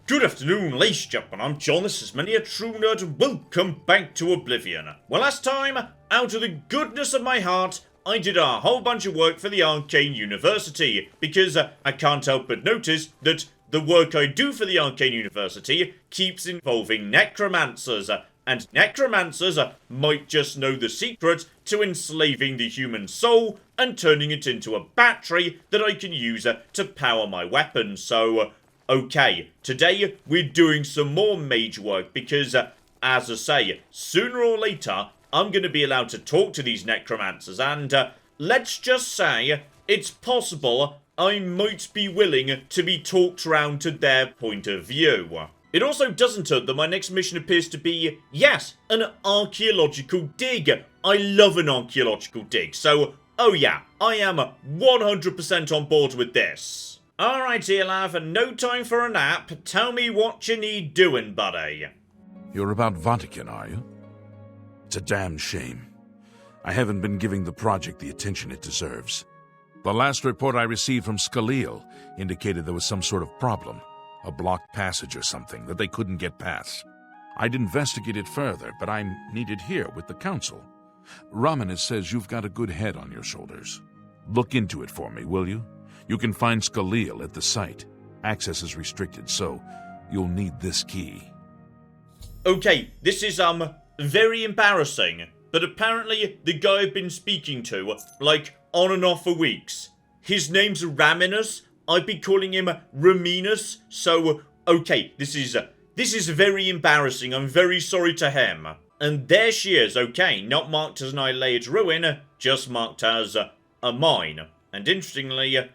Good afternoon, ladies and gentlemen, I'm John, this is Many a True Nerd, and welcome back to Oblivion. Well, last time, out of the goodness of my heart, I did a whole bunch of work for the Arcane University, because I can't help but notice that the work I do for the Arcane University keeps involving necromancers, and necromancers might just know the secret to enslaving the human soul and turning it into a battery that I can use to power my weapons, so... Okay, today we're doing some more mage work because, as I say, sooner or later I'm going to be allowed to talk to these necromancers and, let's just say, it's possible I might be willing to be talked around to their point of view. It also doesn't hurt that my next mission appears to be, yes, an archaeological dig. I love an archaeological dig, so, oh yeah, I am 100% on board with this. Alright, Elav, no time for a nap. Tell me what you need doing, buddy. You're about Vatican, are you? It's a damn shame. I haven't been giving the project the attention it deserves. The last report I received from Scalil indicated there was some sort of problem, a blocked passage or something that they couldn't get past. I'd investigate it further, but I'm needed here with the council. Romanus says you've got a good head on your shoulders. Look into it for me, will you? You can find Scalil at the site. Access is restricted, so you'll need this key. Okay, this is, very embarrassing, but apparently the guy I've been speaking to, like, on and off for weeks, his name's Raminus. I've been calling him Raminus, so, okay, this is very embarrassing. I'm very sorry to him. And there she is, okay, not marked as an annihilated ruin, just marked as a mine. And interestingly,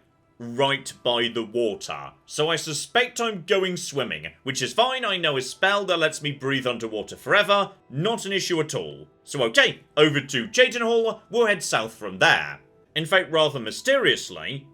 right by the water. So I suspect I'm going swimming, which is fine. I know a spell that lets me breathe underwater forever. Not an issue at all. So okay, over to Cheydinhall, we'll head south from there. In fact, rather mysteriously,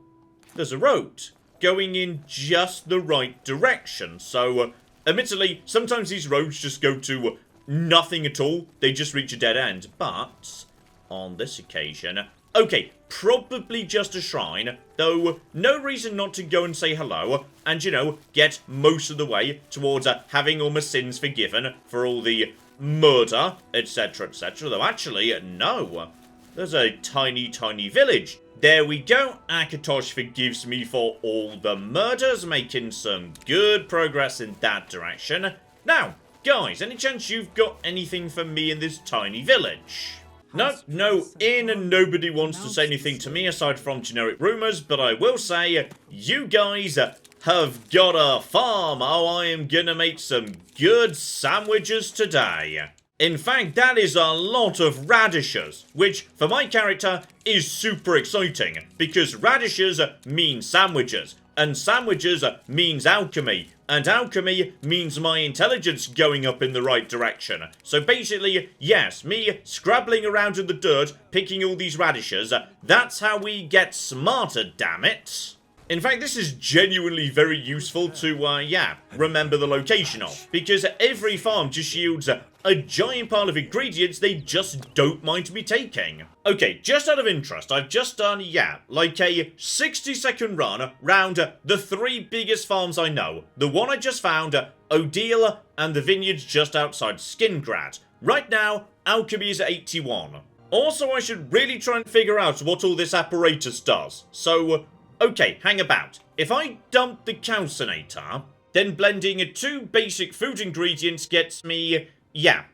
there's a road going in just the right direction. So, admittedly, sometimes these roads just go to nothing at all. They just reach a dead end. But, on this occasion... Okay, probably just a shrine, though no reason not to go and say hello, and, you know, get most of the way towards having all my sins forgiven for all the murder, etc, etc, though actually, no. There's a tiny, tiny village. There we go, Akatosh forgives me for all the murders, making some good progress in that direction. Now, guys, any chance you've got anything for me in this tiny village? No in and nobody wants to say anything to me aside from generic rumours, but I will say, you guys have got a farm. Oh, I am gonna make some good sandwiches today. In fact, that is a lot of radishes, which, for my character, is super exciting, because radishes mean sandwiches, and sandwiches means alchemy, and alchemy means my intelligence going up in the right direction. So basically, yes, me scrabbling around in the dirt, picking all these radishes, that's how we get smarter, damn it. In fact, this is genuinely very useful to, remember the location of, because every farm just yields a giant pile of ingredients they just don't mind me taking. Okay, just out of interest, I've just done, like a 60-second run round the 3 biggest farms I know. The one I just found, Odile, and the vineyards just outside Skingrad. Right now, alchemy is at 81. Also, I should really try and figure out what all this apparatus does. So, okay, hang about. If I dump the calcinator, then blending 2 basic food ingredients gets me,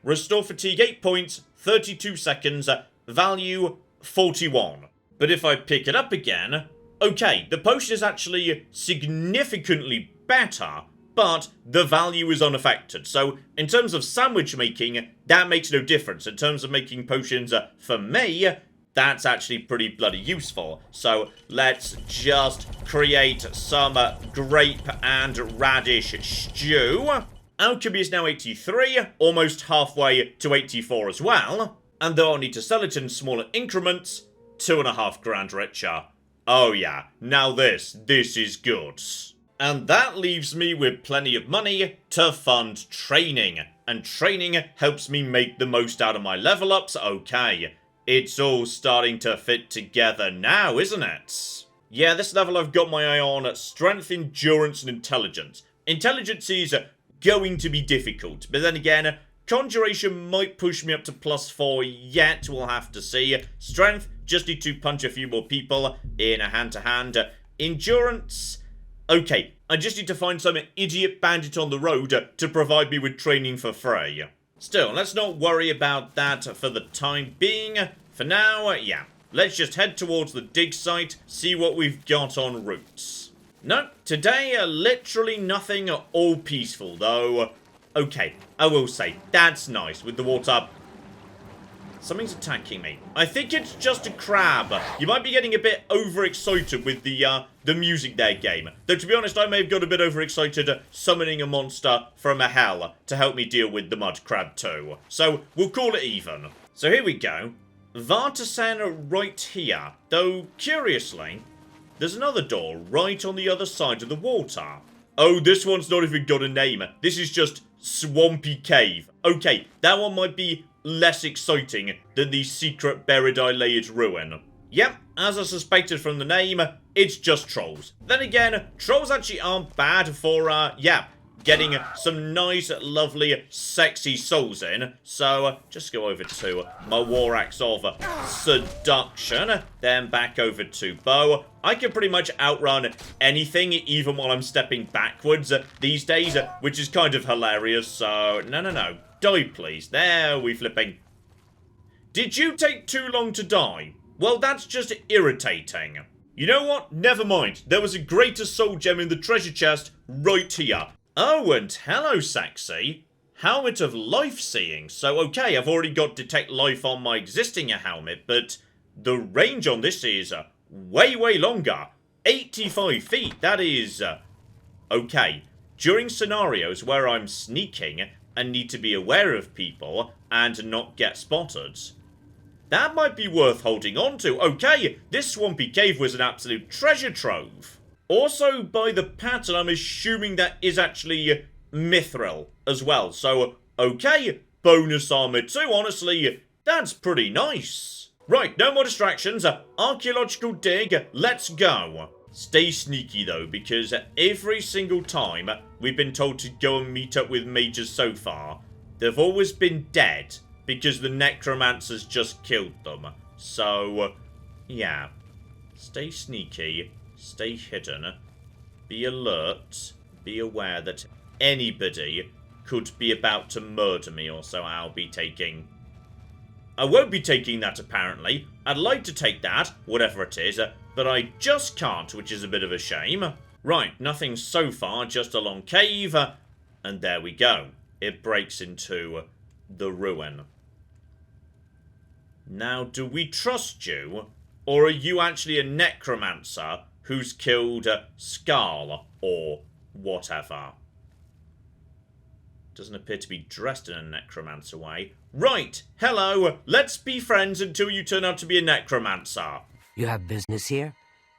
restore fatigue 8 points, 32 seconds, value 41. But if I pick it up again, okay, the potion is actually significantly better, but the value is unaffected. So, in terms of sandwich making, that makes no difference. In terms of making potions for me, that's actually pretty bloody useful. So let's just create some grape and radish stew. Alchemy is now 83, almost halfway to 84 as well. And though I'll need to sell it in smaller increments, 2.5 grand richer. Oh yeah, now this is good. And that leaves me with plenty of money to fund training. And training helps me make the most out of my level ups, okay. It's all starting to fit together now, isn't it? Yeah, this level I've got my eye on strength, endurance, and intelligence. Intelligence is going to be difficult, but then again, Conjuration might push me up to +4 yet, we'll have to see. Strength, just need to punch a few more people in a hand-to-hand. Endurance, okay, I just need to find some idiot bandit on the road to provide me with training for free. Still, let's not worry about that for the time being. For now, yeah, let's just head towards the dig site, see what we've got en route. No, today, literally nothing, all peaceful though. Okay, I will say, that's nice with the water. Something's attacking me. I think it's just a crab. You might be getting a bit overexcited with the music there, game. Though, to be honest, I may have got a bit overexcited summoning a monster from a hell to help me deal with the mud crab too. So, we'll call it even. So, here we go. Vartasan right here. Though, curiously, there's another door right on the other side of the water. Oh, this one's not even got a name. This is just Swampy Cave. Okay, that one might be less exciting than the secret buried layered ruin. Yep, as I suspected from the name, it's just trolls. Then again, trolls actually aren't bad for, getting some nice, lovely, sexy souls in. So, just go over to my War Axe of Seduction, then back over to Bow. I can pretty much outrun anything, even while I'm stepping backwards these days, which is kind of hilarious. So, no. Die, please. There we flipping. Did you take too long to die? Well, that's just irritating. You know what? Never mind. There was a greater soul gem in the treasure chest right here. Oh, and hello, Sexy. Helmet of Life Seeing. So, okay, I've already got Detect Life on my existing helmet, but the range on this is way longer. 85 feet, that is... okay. During scenarios where I'm sneaking and need to be aware of people and not get spotted, that might be worth holding on to. Okay, this swampy cave was an absolute treasure trove. Also, by the pattern, I'm assuming that is actually mithril as well. So, okay, bonus armor too. Honestly, that's pretty nice. Right, no more distractions. Archaeological dig, let's go. Stay sneaky though, because every single time we've been told to go and meet up with mages so far, they've always been dead because the necromancers just killed them. So, yeah, stay sneaky. Stay hidden, be alert, be aware that anybody could be about to murder me, or so I won't be taking that apparently. I'd like to take that, whatever it is, but I just can't, which is a bit of a shame. Right, nothing so far, just a long cave, and there we go. It breaks into the ruin. Now, do we trust you, or are you actually a necromancer who's killed Skarl, or whatever? Doesn't appear to be dressed in a necromancer way. Right, hello, let's be friends until you turn out to be a necromancer. You have business here?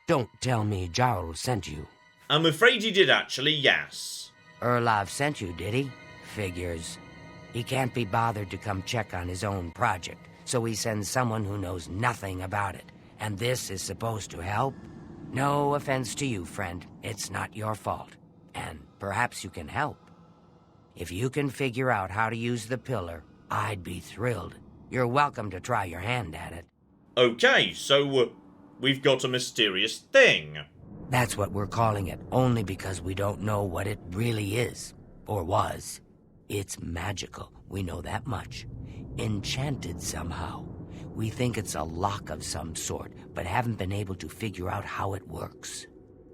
Don't tell me Jarl sent you. I'm afraid he did actually, yes. Erlov sent you, did he? Figures. He can't be bothered to come check on his own project, so he sends someone who knows nothing about it. And this is supposed to help? No offense to you, friend. It's not your fault. And perhaps you can help. If you can figure out how to use the pillar, I'd be thrilled. You're welcome to try your hand at it. Okay, so we've got a mysterious thing. That's what we're calling it, only because we don't know what it really is. Or was. It's magical, we know that much. Enchanted somehow. We think it's a lock of some sort, but haven't been able to figure out how it works.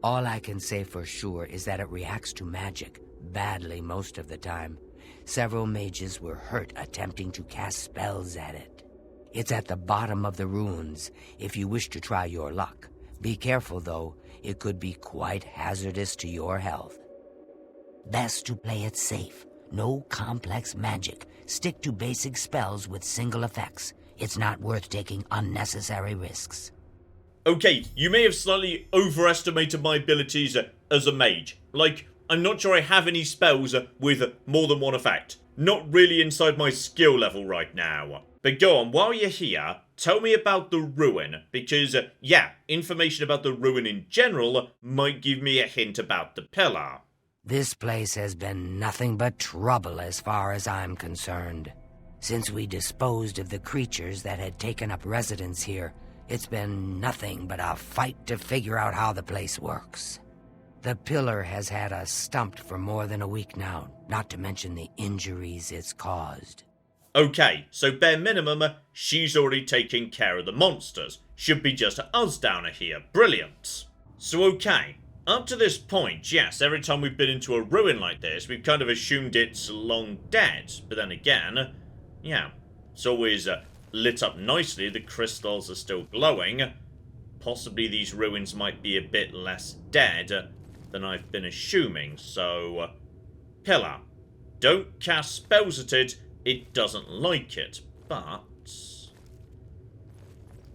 All I can say for sure is that it reacts to magic, badly most of the time. Several mages were hurt attempting to cast spells at it. It's at the bottom of the ruins, if you wish to try your luck. Be careful, though. It could be quite hazardous to your health. Best to play it safe. No complex magic. Stick to basic spells with single effects. It's not worth taking unnecessary risks. Okay, you may have slightly overestimated my abilities as a mage. Like, I'm not sure I have any spells with more than one effect. Not really inside my skill level right now. But go on, while you're here, tell me about the ruin, because, information about the ruin in general might give me a hint about the pillar. This place has been nothing but trouble as far as I'm concerned. Since we disposed of the creatures that had taken up residence here, it's been nothing but a fight to figure out how the place works. The pillar has had us stumped for more than a week now, not to mention the injuries it's caused. Okay, so bare minimum, she's already taken care of the monsters. Should be just us down here. Brilliant. So okay, up to this point, yes, every time we've been into a ruin like this, we've kind of assumed it's long dead. But then again, yeah, it's always lit up nicely. The crystals are still glowing. Possibly these ruins might be a bit less dead than I've been assuming. So, pillar. Don't cast spells at it. It doesn't like it, but...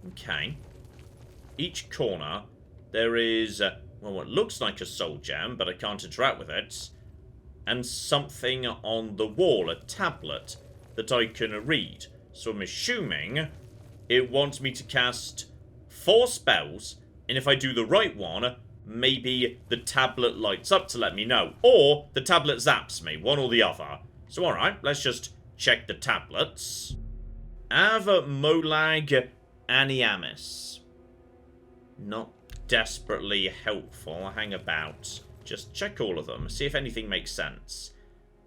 okay. Each corner, there is, well, what looks like a soul gem, but I can't interact with it. And something on the wall, a tablet, that I can read. So I'm assuming it wants me to cast 4 spells, and if I do the right one, maybe the tablet lights up to let me know. Or the tablet zaps me, one or the other. So alright, let's just check the tablets. Ava Molag Aniamis. Not desperately helpful. Hang about. Just check all of them. See if anything makes sense.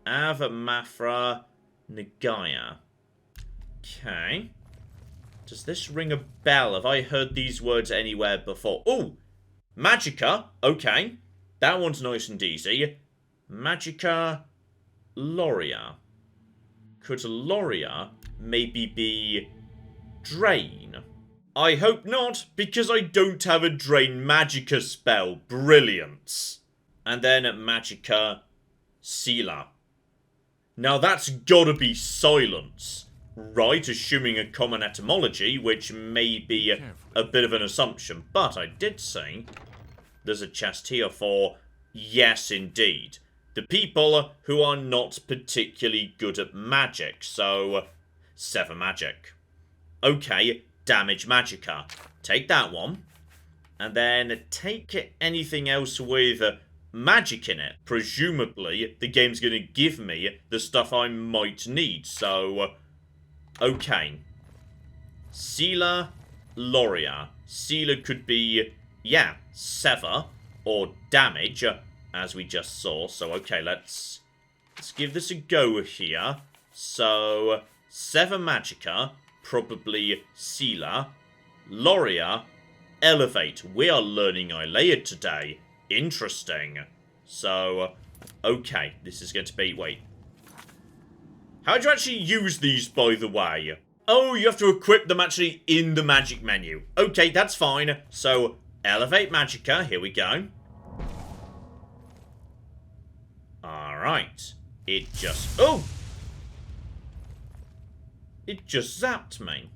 Ava Mafra Nagaya. Okay. Does this ring a bell? Have I heard these words anywhere before? Ooh! Magicka. Okay. That one's nice and easy. Magicka Loria. Could Loria maybe be Drain? I hope not, because I don't have a Drain Magicka spell. Brilliant. And then Magicka Sila. Now that's gotta be silence, right? Assuming a common etymology, which may be a bit of an assumption. But I did say there's a chest here for yes, indeed. The people who are not particularly good at magic, so sever magic. Okay, damage Magicka. Take that one. And then take anything else with magic in it. Presumably, the game's going to give me the stuff I might need, so... okay. Sila Loria. Sila could be, yeah, sever or damage, as we just saw. So, okay, let's give this a go here. So, sever Magicka, probably Sila. Loria, elevate. We are learning Ilead today. Interesting. So, okay, this is going to be... wait. How do you actually use these, by the way? Oh, you have to equip them actually in the magic menu. Okay, that's fine. So, elevate Magicka. Here we go. Alright. It just... oh! It just zapped me.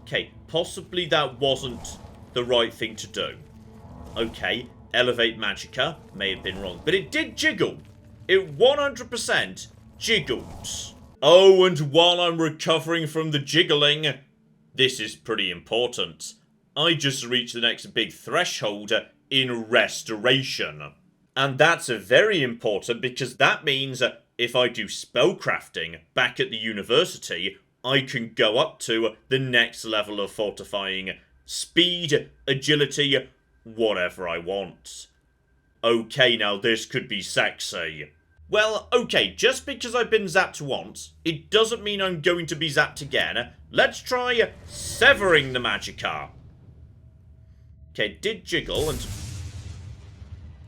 Okay, possibly that wasn't the right thing to do. Okay, elevate Magicka. May have been wrong. But it did jiggle. It 100% jiggled. Oh, and while I'm recovering from the jiggling, this is pretty important. I just reached the next big threshold in restoration. And that's very important because that means if I do spellcrafting back at the university, I can go up to the next level of fortifying speed, agility, whatever I want. Okay, now this could be sexy. Well, okay, just because I've been zapped once, it doesn't mean I'm going to be zapped again. Let's try severing the Magicka. Okay, it did jiggle, and...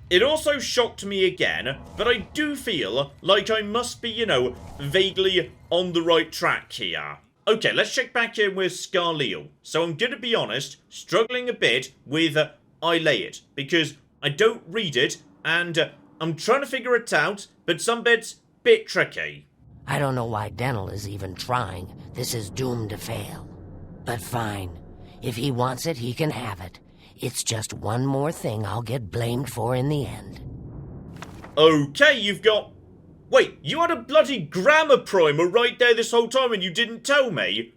it also shocked me again, but I do feel like I must be, you know, vaguely on the right track here. Okay, let's check back in with Scarleal. So I'm going to be honest, struggling a bit with Ilead, because I don't read it, and I'm trying to figure it out, but some bits, bit tricky. I don't know why Dental is even trying. This is doomed to fail. But fine. If he wants it, he can have it. It's just one more thing I'll get blamed for in the end. Okay, you've got... wait, you had a bloody grammar primer right there this whole time and you didn't tell me?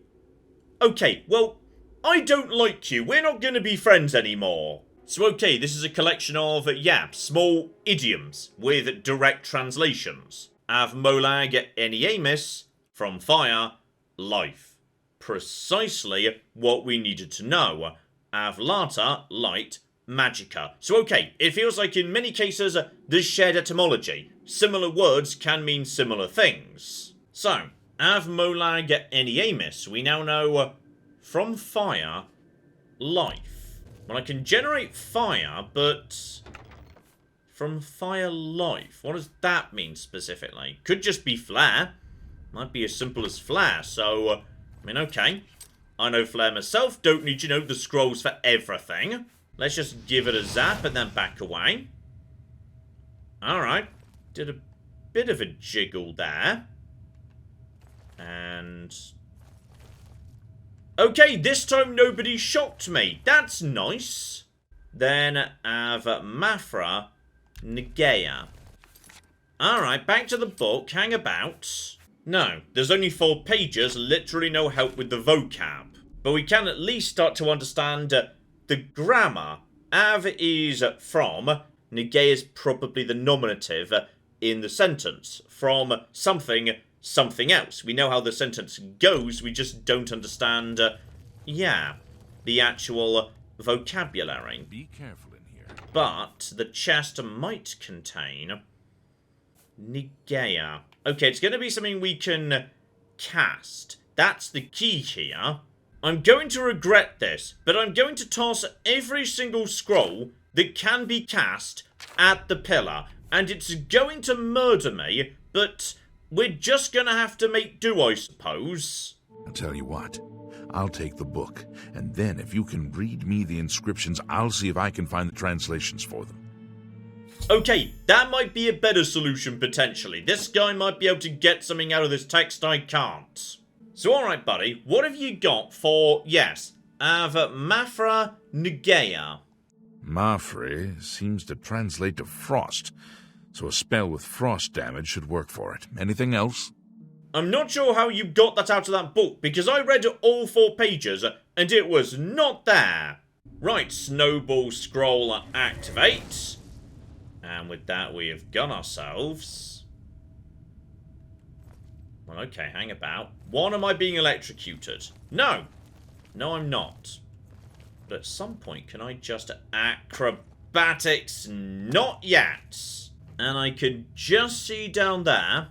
Okay, well, I don't like you. We're not going to be friends anymore. So okay, this is a collection of, small idioms with direct translations. Av molag eniemis, from fire, life. Precisely what we needed to know. Av lata, light, Magicka. So okay, it feels like in many cases there's shared etymology. Similar words can mean similar things. So, Av molag eniemis, we now know from fire, life. Well, I can generate fire, but from fire, life. What does that mean specifically? Could just be flare. Might be as simple as flare, so, I mean, okay. I know flare myself, don't need to know the scrolls for everything. Let's just give it a zap and then back away. Alright. Did a bit of a jiggle there. And... okay, this time nobody shocked me. That's nice. Then Av Mafra Negea. Alright, back to the book. Hang about. No, there's only 4 pages, literally no help with the vocab. But we can at least start to understand the grammar. Av is from, Negea is probably the nominative in the sentence. From something, something else. We know how the sentence goes, we just don't understand, the actual vocabulary. Be careful in here. But the chest might contain Negea. Okay, it's going to be something we can cast. That's the key here. I'm going to regret this, but I'm going to toss every single scroll that can be cast at the pillar. And it's going to murder me, but we're just going to have to make do, I suppose. I'll tell you what. I'll take the book, and then if you can read me the inscriptions, I'll see if I can find the translations for them. Okay, that might be a better solution, potentially. This guy might be able to get something out of this text I can't. So, alright, buddy, what have you got for, Av Mafra Negea? Mafre seems to translate to frost, so a spell with frost damage should work for it. Anything else? I'm not sure how you got that out of that book, because I read all 4 pages, and it was not there. Right, Snowball Scroll activate. And with that, we have got ourselves... well, okay, hang about. One, am I being electrocuted? No. No, I'm not. But at some point, can I just... Acrobatics? Not yet. And I can just see down there...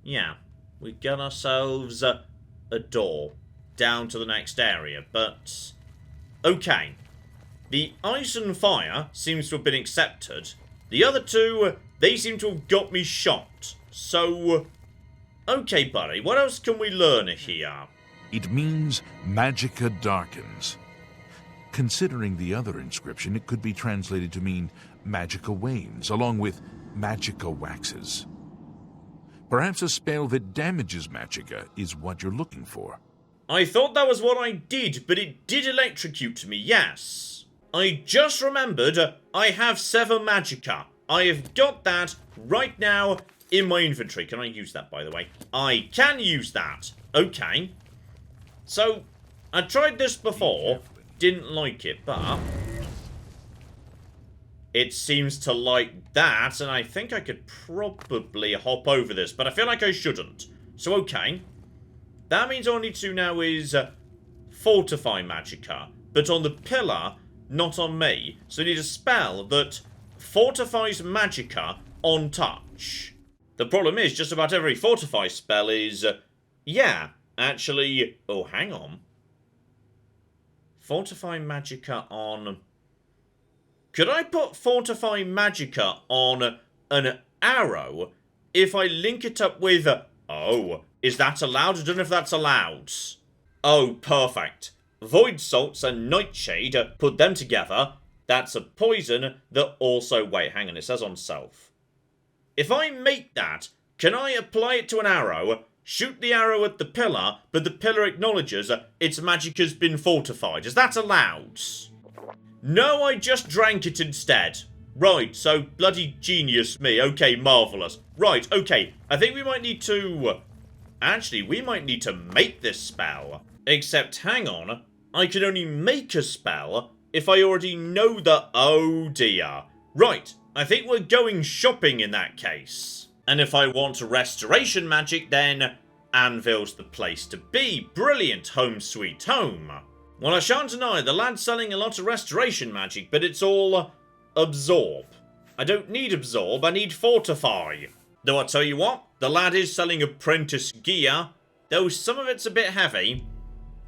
yeah, we got ourselves a door down to the next area, but... okay. The ice and fire seems to have been accepted. The other 2, they seem to have got me shot. So... okay, buddy, what else can we learn here? It means Magicka darkens. Considering the other inscription, it could be translated to mean Magicka wanes, along with Magicka waxes. Perhaps a spell that damages Magicka is what you're looking for. I thought that was what I did, but it did electrocute me, yes. I just remembered I have Sever Magicka. I have got that right now in my inventory. Can I use that, by the way? I can use that. Okay. So, I tried this before. Didn't like it, but... it seems to like that, and I think I could probably hop over this, but I feel like I shouldn't. So, okay. That means all I need to do now is Fortify Magicka, but on the pillar, not on me. So I need a spell that fortifies Magicka on touch. The problem is, just about every Fortify spell is, actually... oh, hang on. Fortify Magicka on... could I put Fortify Magicka on an arrow if I link it up with... oh, is that allowed? I don't know if that's allowed. Oh, perfect. Void Salts and Nightshade, put them together. That's a poison that also... wait, hang on, it says on self. If I make that, can I apply it to an arrow, shoot the arrow at the pillar, but the pillar acknowledges its magic has been fortified? Is that allowed? No, I just drank it instead. Right, so bloody genius me. Okay, marvellous. Right, okay, I think we might need to... actually, we might need to make this spell. Except, hang on, I can only make a spell if I already know the... Oh dear. Right, I think we're going shopping in that case. And if I want restoration magic, then Anvil's the place to be. Brilliant, home sweet home. Well, I shan't deny the lad's selling a lot of restoration magic, but it's all absorb. I don't need absorb, I need fortify. Though I tell you what, the lad is selling apprentice gear, though some of it's a bit heavy.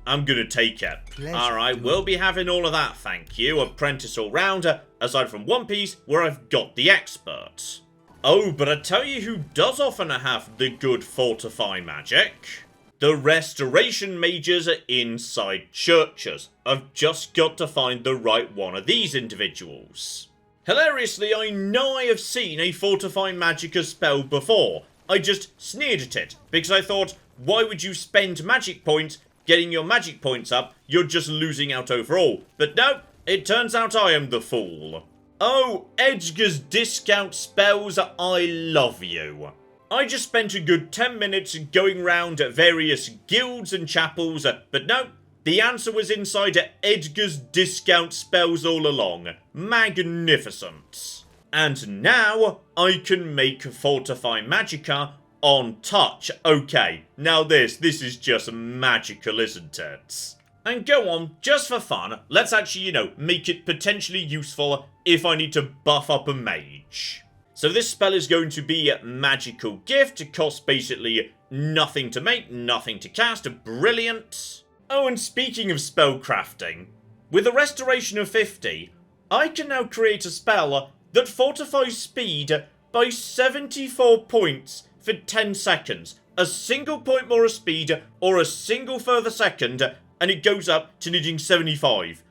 I'm gonna take it. Alright, we'll be having all of that, thank you. Apprentice all-rounder, aside from one piece where I've got the expert. Oh, but I tell you who does often have the good fortify magic. The restoration mages are inside churches. I've just got to find the right one of these individuals. Hilariously, I know I have seen a fortify magicka spell before. I just sneered at it, because I thought, why would you spend magic points getting your magic points up? You're just losing out overall. But no, it turns out I am the fool. Oh, Edgar's discount spells, I love you. I just spent a good 10 minutes going round at various guilds and chapels, but no, the answer was inside Edgar's discount spells all along. Magnificent. And now, I can make Fortify Magicka on touch. Okay, now this is just magical, isn't it? And go on, just for fun, let's actually, make it potentially useful if I need to buff up a mage. So this spell is going to be Magical Gift. It costs basically nothing to make, nothing to cast. Brilliant. Oh, and speaking of spell crafting, with a restoration of 50, I can now create a spell that fortifies speed by 74 points for 10 seconds. A single point more of speed or a single further second, and it goes up to needing 75.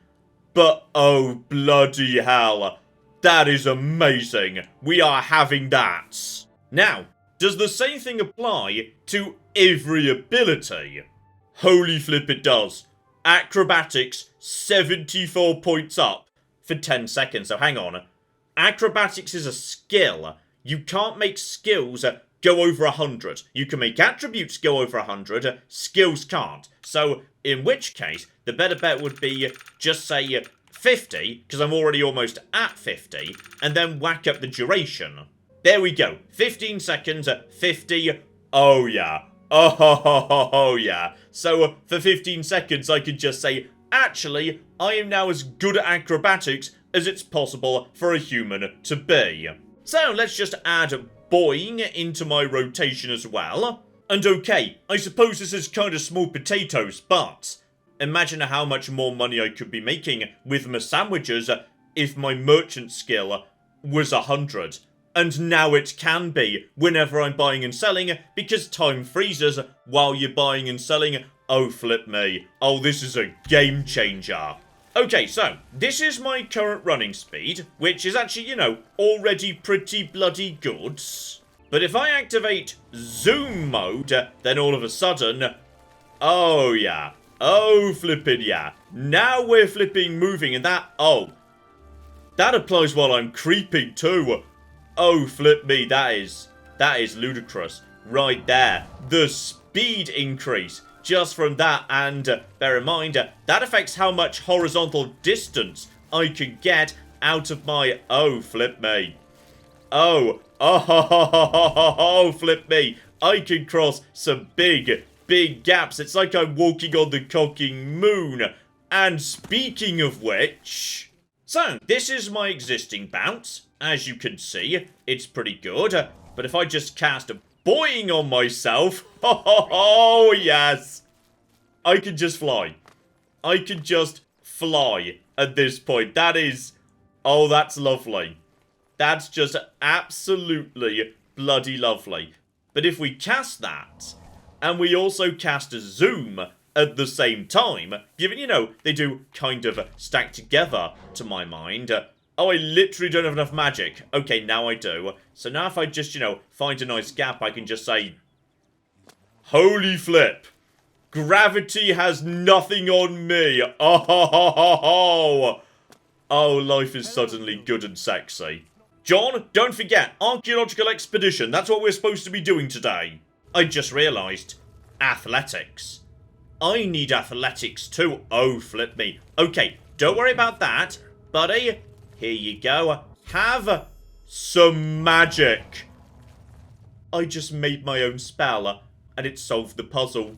But oh bloody hell, that is amazing. We are having that. Now, does the same thing apply to every ability? Holy flip it does. Acrobatics, 74 points up for 10 seconds. So hang on. Acrobatics is a skill. You can't make skills go over 100. You can make attributes go over 100. Skills can't. So in which case, the better bet would be just say 50, because I'm already almost at 50, and then whack up the duration. There we go. 15 seconds, 50. Oh yeah. Oh yeah. So for 15 seconds, I could just say, actually, I am now as good at acrobatics as it's possible for a human to be. So let's just add boing into my rotation as well. And okay, I suppose this is kind of small potatoes, but imagine how much more money I could be making with my sandwiches if my merchant skill was 100. And now it can be whenever I'm buying and selling, because time freezes while you're buying and selling. Oh, flip me. Oh, this is a game changer. Okay, so this is my current running speed, which is actually, already pretty bloody good. But if I activate zoom mode, then all of a sudden, oh yeah. Oh, flippin' yeah. Now we're flipping moving, and that applies while I'm creeping too. Oh, flip me, that is ludicrous. Right there. The speed increase just from that, and bear in mind, that affects how much horizontal distance I can get out of my, oh, flip me. Oh, flip me. I can cross some big gaps. It's like I'm walking on the cocking moon. And speaking of which, so this is my existing bounce. As you can see, it's pretty good. But if I just cast a boing on myself, oh yes, I can just fly. I can just fly at this point. That is, oh, that's lovely. That's just absolutely bloody lovely. But if we cast that, and we also cast a zoom at the same time, given, they do kind of stack together, to my mind. Oh, I literally don't have enough magic. Okay, now I do. So now if I just, find a nice gap, I can just say, holy flip. Gravity has nothing on me. Oh, life is suddenly good and sexy. John, don't forget, Archaeological Expedition. That's what we're supposed to be doing today. I just realised. Athletics. I need athletics too. Oh, flip me. Okay, Don't worry about that. Buddy, here you go. Have some magic. I just made my own spell, and it solved the puzzle.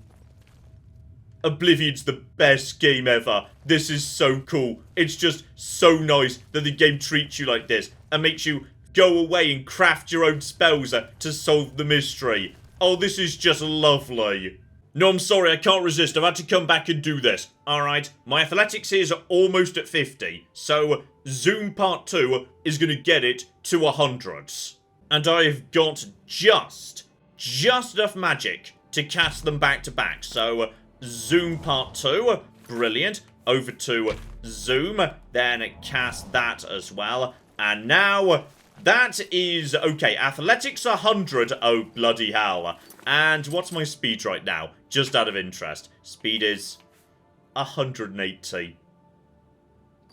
Oblivion's the best game ever. This is so cool. It's just so nice that the game treats you like this and makes you go away and craft your own spells to solve the mystery. Oh, this is just lovely. No, I'm sorry, I can't resist. I've had to come back and do this. Alright, my athletics is almost at 50, so Zoom Part 2 is going to get it to 100. And I've got just enough magic to cast them back to back, so Zoom Part 2, brilliant. Over to Zoom, then cast that as well. And now, that is, okay, athletics 100, oh bloody hell. And what's my speed right now? Just out of interest. Speed is 180.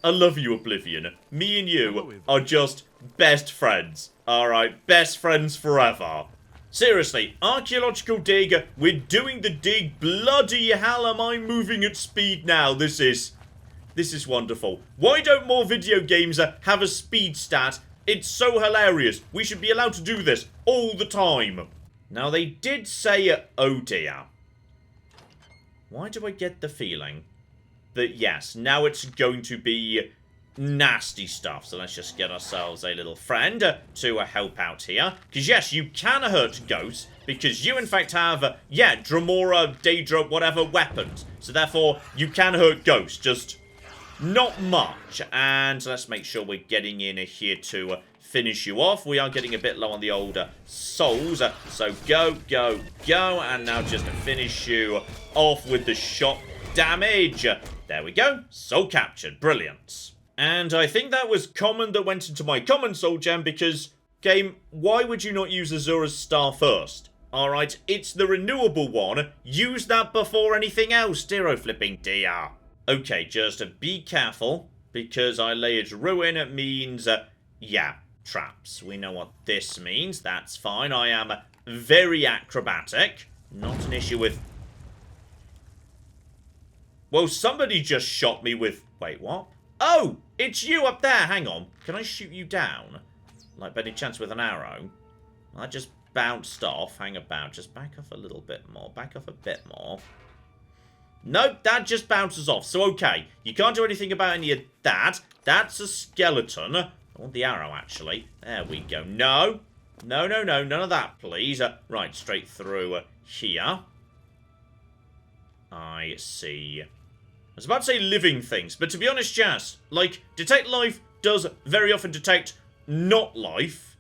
I love you, Oblivion. Me and you are just best friends. Alright, best friends forever. Seriously, Archaeological Dig, we're doing the dig. Bloody hell, am I moving at speed now? This is wonderful. Why don't more video games have a speed stat? It's so hilarious. We should be allowed to do this all the time. Now, they did say, oh dear. Why do I get the feeling that, yes, now it's going to be nasty stuff. So let's just get ourselves a little friend to help out here. Because, yes, you can hurt ghosts. Because you, in fact, have, yeah, Dremora, Daedra, whatever weapons. So, therefore, you can hurt ghosts. Just not much. And let's make sure we're getting in here to finish you off. We are getting a bit low on the older souls. So, go, go, go. And now just finish you off with the shot damage. There we go. Soul captured. Brilliant. And I think that was common that went into my common soul gem because, game, why would you not use Azura's star first? Alright, it's the renewable one. Use that before anything else, dear flipping dear. Okay, just be careful, because I layered ruin means, yeah, traps. We know what this means. That's fine. I am very acrobatic. Not an issue with... Well, somebody just shot me with... Wait, what? Oh, it's you up there. Hang on. Can I shoot you down? Like, by any chance with an arrow? I just bounced off. Hang about. Just back off a little bit more. Back off a bit more. Nope, that just bounces off. So, okay. You can't do anything about any of that. That's a skeleton. I want the arrow, actually. There we go. No. No, no, no. None of that, please. Right, straight through here. I see. I was about to say living things, but to be honest, Jazz, like, detect life does very often detect not life.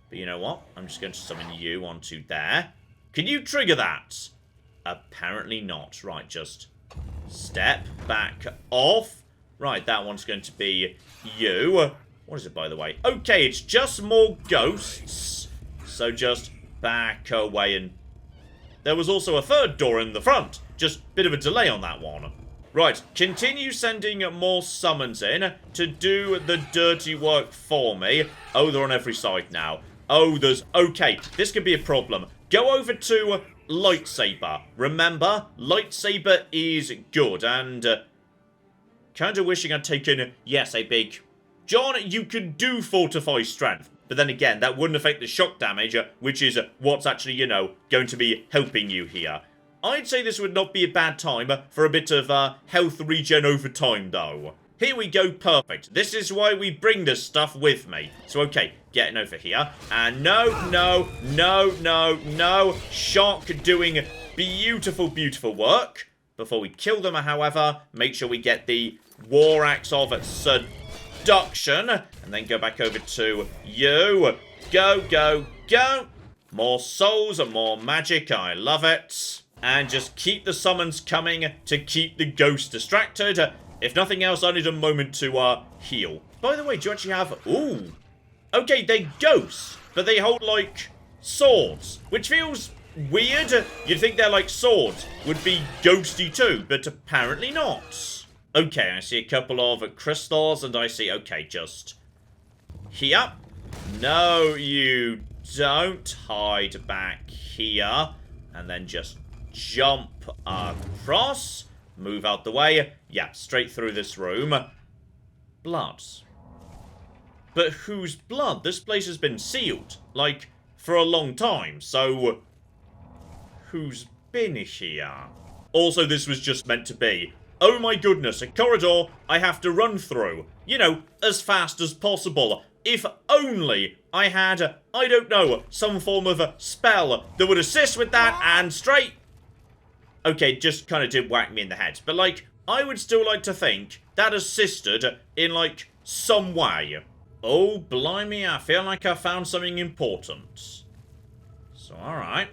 But you know what? I'm just going to summon you onto there. Can you trigger that? Apparently not. Right, just step back off. Right, that one's going to be you. What is it, by the way? Okay, it's just more ghosts. So just back away and... There was also a third door in the front. Just a bit of a delay on that one. Right, continue sending more summons in to do the dirty work for me. Oh, they're on every side now. Oh, there's... Okay, this could be a problem. Go over to lightsaber. Remember, lightsaber is good. And kind of wishing I'd taken, yes, a big... John, you can do Fortify strength. But then again, that wouldn't affect the shock damage, which is what's actually, you know, going to be helping you here. I'd say this would not be a bad time for a bit of health regen over time, though. Here we go, perfect. This is why we bring this stuff with me. So, okay, getting over here. And no, no, no, no, no. Shark doing beautiful, beautiful work. Before we kill them, however, make sure we get the War Axe of Seduction. And then go back over to you. Go, go, go. More souls and more magic. I love it. And just keep the summons coming to keep the ghost distracted. If nothing else, I need a moment to heal. By the way, do you actually have... Ooh. Okay, they're ghosts, but they hold, like, swords, which feels weird. You'd think they're like swords would be ghosty too, but apparently not. Okay, I see a couple of crystals, and I see... Okay, just... Here. No, you don't. Hide back here. And then just... Jump across. Move out the way. Yeah, straight through this room. Blood. But whose blood? This place has been sealed, like, for a long time, so... who's been here? Also, this was just meant to be, oh my goodness, a corridor I have to run through. You know, as fast as possible. If only I had, I don't know, some form of a spell that would assist with that, and straight... Okay, just kind of did whack me in the head. But, like, I would still like to think that assisted in, like, some way. Oh, blimey, I feel like I found something important. So, alright.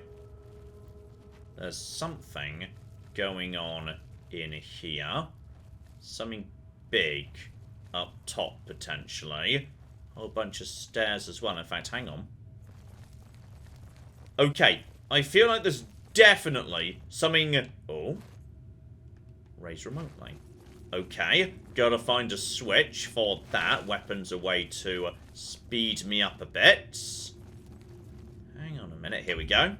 There's something going on in here. Something big up top, potentially. A whole bunch of stairs as well. In fact, hang on. Okay, I feel like there's definitely something... Oh. Raise remotely. Okay, gotta find a switch for that. Weapons a way to speed me up a bit. Hang on a minute, here we go.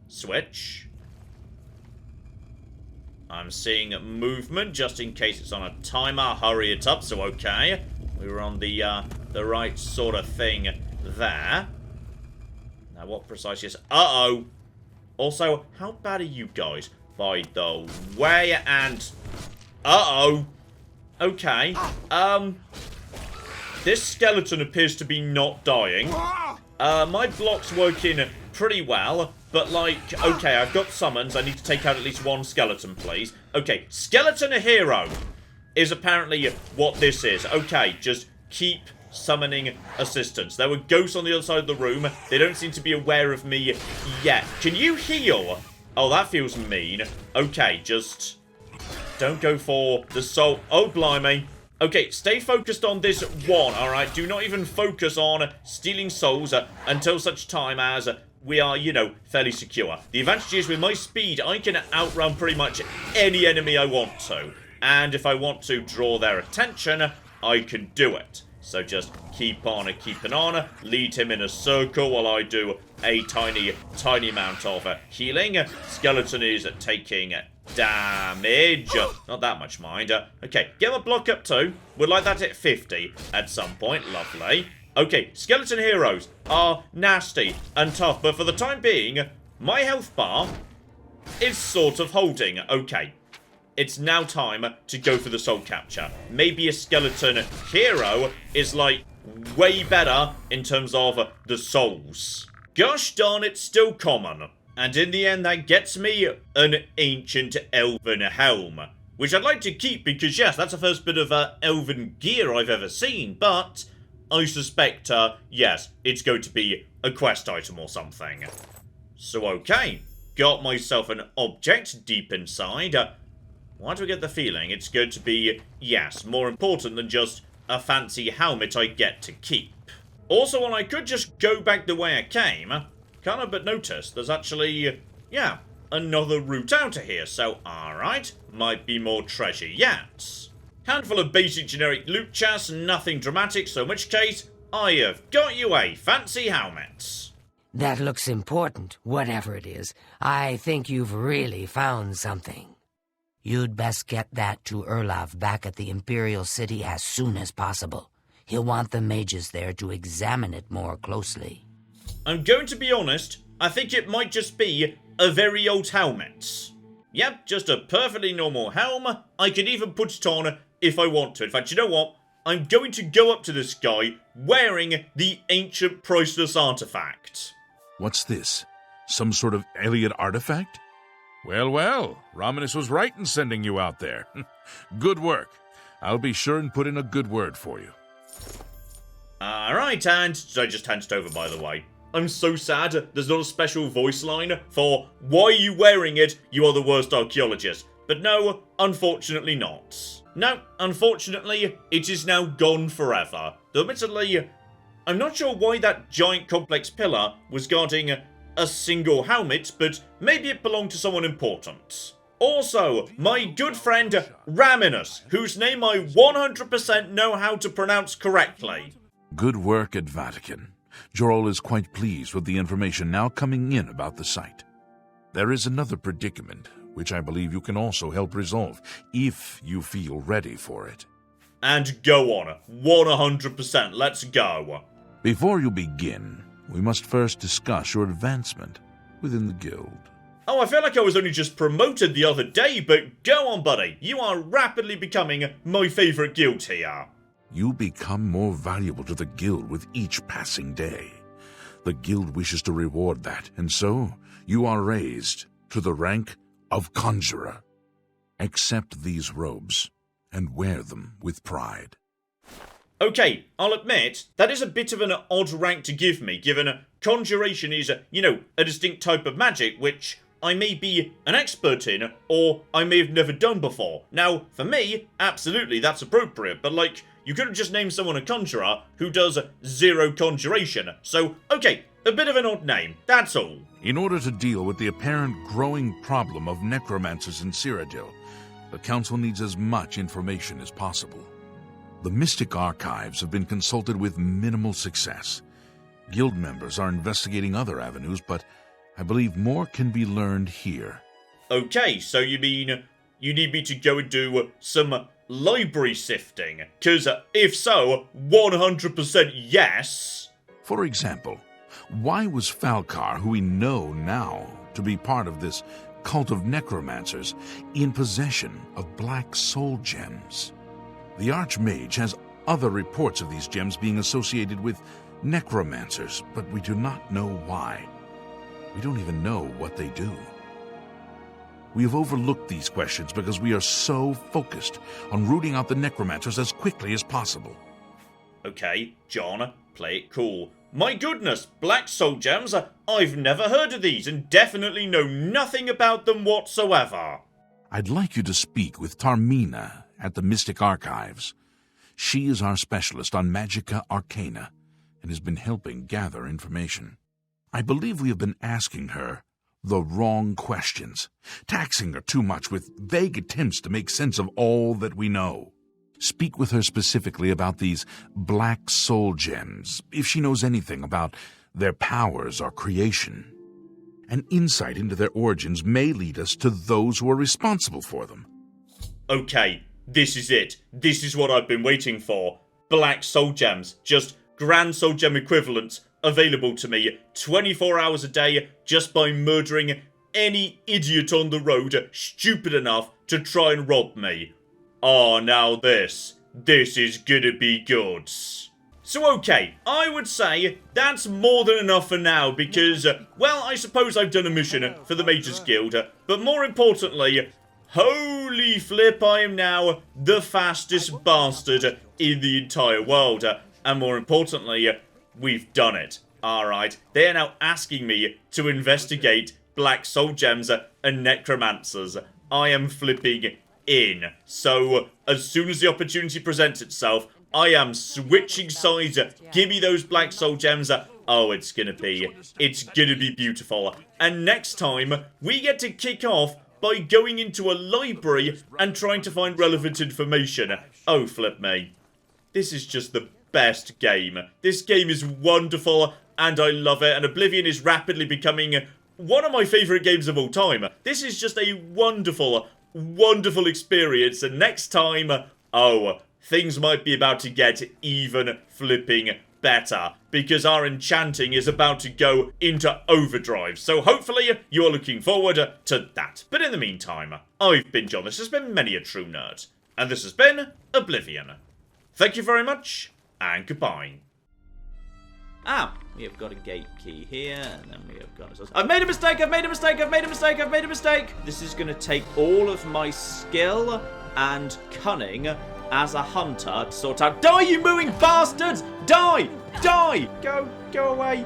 Switch. I'm seeing movement, just in case it's on a timer. Hurry it up, so okay. We were on the right sort of thing there. Now, what precisely is... Uh-oh! Also, how bad are you guys? By the way, and... Uh-oh! Okay. This skeleton appears to be not dying. My block's working pretty well, but like, okay, I've got summons. I need to take out at least one skeleton, please. Okay, skeleton a hero is apparently what this is. Okay, just keep summoning assistance. There were ghosts on the other side of the room. They don't seem to be aware of me yet. Can you heal? Oh, that feels mean. Okay, just don't go for the soul. Oh, blimey. Okay, stay focused on this one, alright? Do not even focus on stealing souls until such time as we are, you know, fairly secure. The advantage is with my speed, I can outrun pretty much any enemy I want to. And if I want to draw their attention, I can do it. So just keep on keeping on. Lead him in a circle while I do a tiny amount of healing. Skeleton is taking damage. Not that much, mind. Okay, get my block up too. Would like that at 50 at some point. Lovely. Okay, skeleton heroes are nasty and tough, but for the time being, my health bar is sort of holding. Okay. It's now time to go for the soul capture. Maybe a skeleton hero is, like, way better in terms of the souls. Gosh darn, it's still common. And in the end, that gets me an ancient elven helm. Which I'd like to keep because, yes, that's the first bit of elven gear I've ever seen. But I suspect, yes, it's going to be a quest item or something. So, okay. Got myself an object deep inside. Why do I get the feeling it's going to be, yes, more important than just a fancy helmet I get to keep? Also, while I could just go back the way I came, can't help but notice there's actually, yeah, another route out of here. So, alright, might be more treasure yet. Handful of basic generic loot chests, nothing dramatic, so in which case, I have got you a fancy helmet. That looks important, whatever it is. I think you've really found something. You'd best get that to Erlav back at the Imperial City as soon as possible. He'll want the mages there to examine it more closely. I'm going to be honest, I think it might just be a very old helmet. Yep, just a perfectly normal helm. I can even put it on if I want to. In fact, you know what? I'm going to go up to this guy wearing the ancient priceless artifact. What's this? Some sort of alien artifact? Well, well, Romanus was right in sending you out there. Good work. I'll be sure and put in a good word for you. Alright, and I just handed it over, by the way. I'm so sad there's not a special voice line for why are you wearing it, you are the worst archaeologist. But no, unfortunately not. No, unfortunately, it is now gone forever. Though admittedly, I'm not sure why that giant complex pillar was guarding a single helmet, but maybe it belonged to someone important. Also, my good friend Raminus, whose name I 100% know how to pronounce correctly. Good work at Vatican. Jorol is quite pleased with the information now coming in about the site. There is another predicament. which I believe you can also help resolve, if you feel ready for it. And go on, 100%, let's go. Before you begin, we must first discuss your advancement within the guild. Oh, I feel like I was only just promoted the other day, but go on, buddy. You are rapidly becoming my favourite guild here. You become more valuable to the guild with each passing day. The guild wishes to reward that, and so you are raised to the rank of Conjurer. Accept these robes and wear them with pride. Okay, I'll admit, that is a bit of an odd rank to give me, given conjuration is, a distinct type of magic, which I may be an expert in, or I may have never done before. Now, for me, absolutely, that's appropriate, but you could have just named someone a conjurer who does zero conjuration. So, okay, a bit of an odd name, that's all. In order to deal with the apparent growing problem of necromancers in Cyrodiil, the Council needs as much information as possible. The Mystic Archives have been consulted with minimal success. Guild members are investigating other avenues, but I believe more can be learned here. Okay, so you mean you need me to go and do some library sifting? 'Cause if so, 100% yes. For example, why was Falcar, who we know now to be part of this cult of necromancers, in possession of black soul gems? The Archmage has other reports of these gems being associated with necromancers, but we do not know why. We don't even know what they do. We have overlooked these questions because we are so focused on rooting out the necromancers as quickly as possible. Okay, John, play it cool. My goodness, black soul gems, I've never heard of these and definitely know nothing about them whatsoever. I'd like you to speak with Tarmina at the Mystic Archives. She is our specialist on Magicka Arcana and has been helping gather information. I believe we have been asking her the wrong questions, taxing her too much with vague attempts to make sense of all that we know. Speak with her specifically about these black soul gems, if she knows anything about their powers or creation. An insight into their origins may lead us to those who are responsible for them. Okay, this is it. This is what I've been waiting for. Black soul gems, just grand soul gem equivalents, available to me 24 hours a day just by murdering any idiot on the road stupid enough to try and rob me. Oh, now this is gonna be good. So okay, I would say that's more than enough for now because, I suppose I've done a mission for the Mages Guild, but more importantly, holy flip, I am now the fastest bastard in the entire world, and more importantly, we've done it. Alright, they are now asking me to investigate black soul gems and necromancers. I am flipping in. So, as soon as the opportunity presents itself, I am switching sides. Give me those black soul gems. Oh, it's gonna be beautiful. And next time, we get to kick off by going into a library and trying to find relevant information. Oh, flip me. This is just the best game. This game is wonderful, and I love it, and Oblivion is rapidly becoming one of my favourite games of all time. This is just a wonderful, wonderful experience, and next time, things might be about to get even flipping better, because our enchanting is about to go into overdrive, so hopefully you are looking forward to that. But in the meantime, I've been John, this has been Many a True Nerd, and this has been Oblivion. Thank you very much, and goodbye. We have got a gate key here, and then we have got I've made a mistake, I've made a mistake, I've made a mistake, I've made a mistake! This is going to take all of my skill and cunning as a hunter to sort out— Die, you mooing bastards! Die! Die! Go away.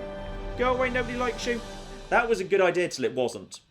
Go away, nobody likes you. That was a good idea till it wasn't.